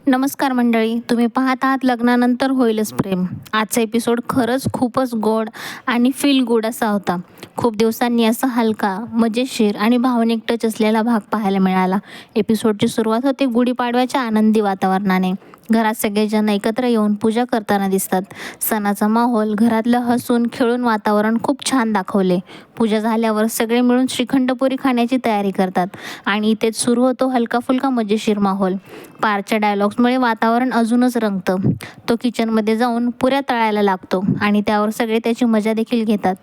नमस्कार मंडळी, तुम्ही पाहत आहात लग्नानंतर होईलच प्रेम. आजचा एपिसोड खरंच खूपच गोड आणि फील गुड असा होता. खूप दिवसांनी असा हलका, मजेशीर आणि भावनिक टच असलेला भाग पाहायला मिळाला. एपिसोडची सुरुवात होते गुढीपाडव्याच्या आनंदी वातावरणाने. घरात सगळेजण एकत्र येऊन पूजा करताना दिसतात. सणाचा माहोल, घरातलं हसून खेळून वातावरण खूप छान दाखवले. पूजा झाल्यावर सगळे मिळून श्रीखंडपुरी खाण्याची तयारी करतात आणि इथेच सुरू होतो हलका फुलका मजेशीर माहोल. पारच्या डायलॉग्समुळे वातावरण अजूनच रंगतं. तो किचनमध्ये जाऊन पुऱ्या तळायला लागतो आणि त्यावर सगळे त्याची मजा देखील घेतात.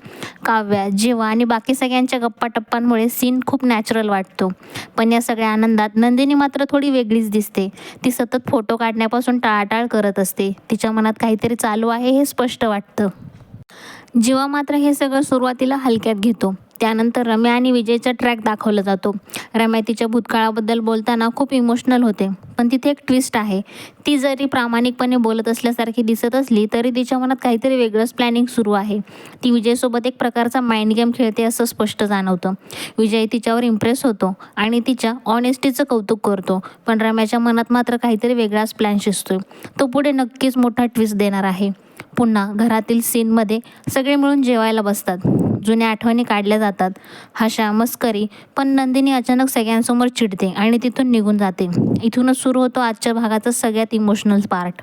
काव्या, जीवा आणि बाकी सगळ्यांच्या गप्पाटप्पांमुळे सीन खूप नॅचरल वाटतो. पण या सगळ्या आनंदात नंदिनी मात्र थोडी वेगळीच दिसते. ती सतत फोटो काढण्यापासून टाळाटाळ करत असते. तिच्या मनात काहीतरी चालू आहे हे स्पष्ट वाटतं. जीवा मात्र हे सगळं सुरुवातीला हलक्यात घेतो. त्यानंतर रम्या आणि विजयचा ट्रॅक दाखवला जातो. रम्या तिच्या भूतकाळाबद्दल बोलताना खूप इमोशनल होते. पण तिथे एक ट्विस्ट आहे. ती जरी प्रामाणिकपणे बोलत असल्यासारखी दिसत असली तरी तिच्या मनात काहीतरी वेगळंच प्लॅनिंग सुरू आहे. ती विजयसोबत एक प्रकारचा माइंड गेम खेळते असं स्पष्ट जाणवतं. विजय तिच्यावर इम्प्रेस होतो आणि तिच्या ऑनेस्टीचं कौतुक करतो. पण रम्याच्या मनात मात्र काहीतरी वेगळाच प्लॅन शिजतोय. तो पुढे नक्कीच मोठा ट्विस्ट देणार आहे. पुन्हा घरातील सीनमध्ये सगळे मिळून जेवायला बसतात. जुन्या आठवणी काढल्या जातात. हशा मस्करी. पण नंदिनी अचानक सगळ्यांसमोर चिडते आणि तिथून निघून जाते. इथूनच सुरू होतो आजच्या भागाचा सगळ्यात इमोशनल पार्ट.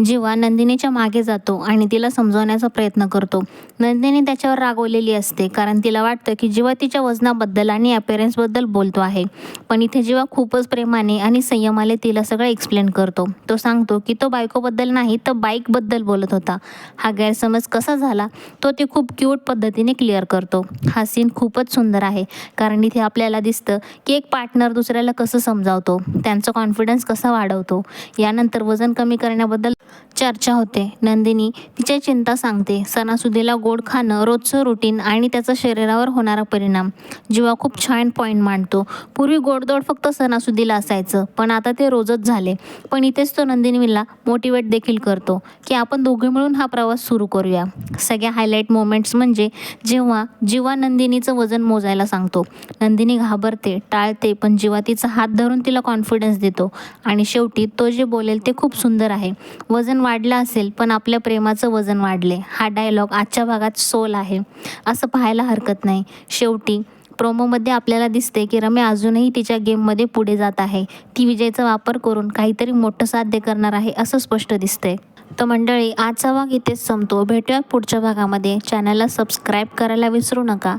जीवा नंदिनीच्या मागे जातो आणि तिला समजवण्याचा प्रयत्न करतो. नंदिनी त्याच्यावर रागवलेली असते कारण तिला वाटतं की जीवा तिच्या वजनाबद्दल आणि अपीअरन्सबद्दल बोलतो आहे. पण इथे जीवा खूपच प्रेमाने आणि संयमाने तिला सगळं एक्सप्लेन करतो. तो सांगतो की तो बायकोबद्दल नाही तर बाईकबद्दल बोलत होता. हा गैरसमज कसा झाला तो ते खूप क्यूट पद्धतीने क्लिअर करतो. हा सीन खूपच सुंदर आहे कारण इथे आपल्याला दिसतं की एक पार्टनर दुसऱ्याला कसं समजावतो, त्यांचा कॉन्फिडन्स कसा वाढवतो. यानंतर वजन कमी करण्याबद्दल चर्चा होते. नंदिनी तिच्या चिंता सांगते. सणासुदीला गोड खाणं, रोजचं रुटीन आणि त्याचा शरीरावर होणारा परिणाम. जीवा खूप छान पॉईंट मांडतो. पूर्वी गोडधोड फक्त सणासुदीला असायचं पण आता ते रोजच झाले. पण इथेच तो नंदिनीला मोटिवेट देखील करतो की आपण दोघे मिळून हा प्रवास सुरू करूया. सगळ्या हायलाईट मोमेंट्स म्हणजे जेव्हा जीवा नंदिनीचं वजन मोजायला सांगतो. नंदिनी घाबरते, टाळते, पण जीवा तिचा हात धरून तिला कॉन्फिडन्स देतो आणि शेवटी तो जे बोलेल ते खूप सुंदर आहे. वजन वाढलं असेल पण आपल्या प्रेमाचं वजन वाढले. हा डायलॉग आजच्या भागात सोल आहे असं पाहायला हरकत नाही. शेवटी प्रोमोमध्ये आपल्याला दिसते की रम्या अजूनही तिच्या गेममध्ये पुढे जात आहे. ती विजयचा वापर करून काहीतरी मोठं साध्य करणार आहे असं स्पष्ट दिसतंय. तर मंडळी, आजचा भाग इथेच संपतो. भेटूयात पुढच्या भागामध्ये. चॅनलला सबस्क्राईब करायला विसरू नका.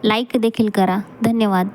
लाईक देखील करा. धन्यवाद.